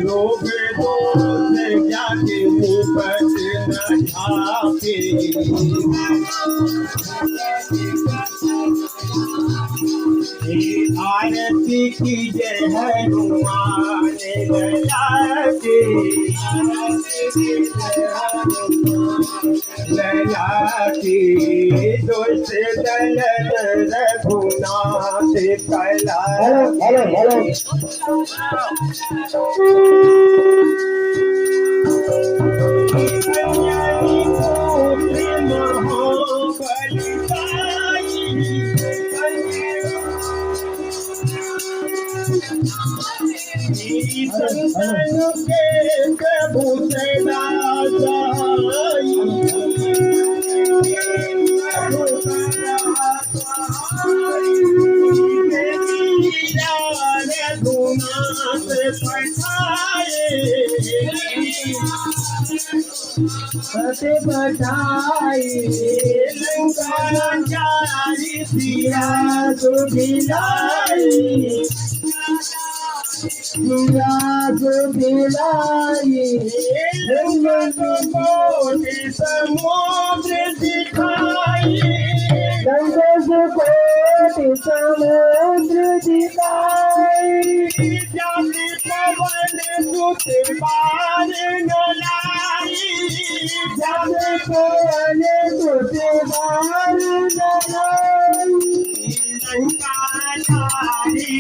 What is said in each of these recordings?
रोग दोष जाके निपट न जाके आरती की जय हनुमान लला के लला के दोष दल रघुनाथ कला संतन के प्रभु सदा रघुनाथ पठाए लंका जारी सिया सुभिलाई रंगत कोटि समुद्र दिखाई जाति पवन सुत बार न लाई जाति पवन सुत बार न लाई लंका धारी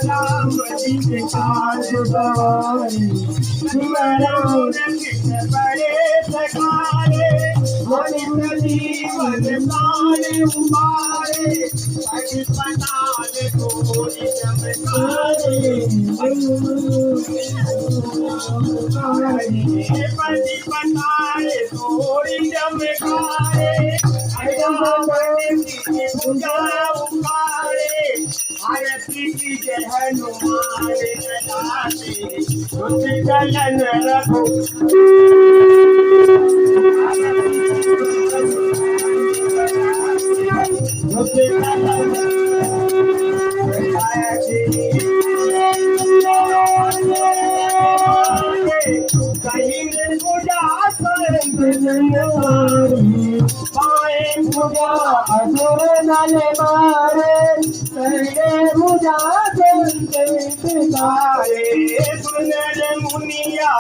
राम जी काज गवारे बड़े सखारे जीवन तारे उबारे पटाल कोई चमकारे पति पटाले थोड़ी चमकारे पूजा उपारे आरती की जय हनुमान ललाटे तुझ गलन रखो कहीं पूजा पाए पूजा असुर नाले मारे पूजा सुन मुनिया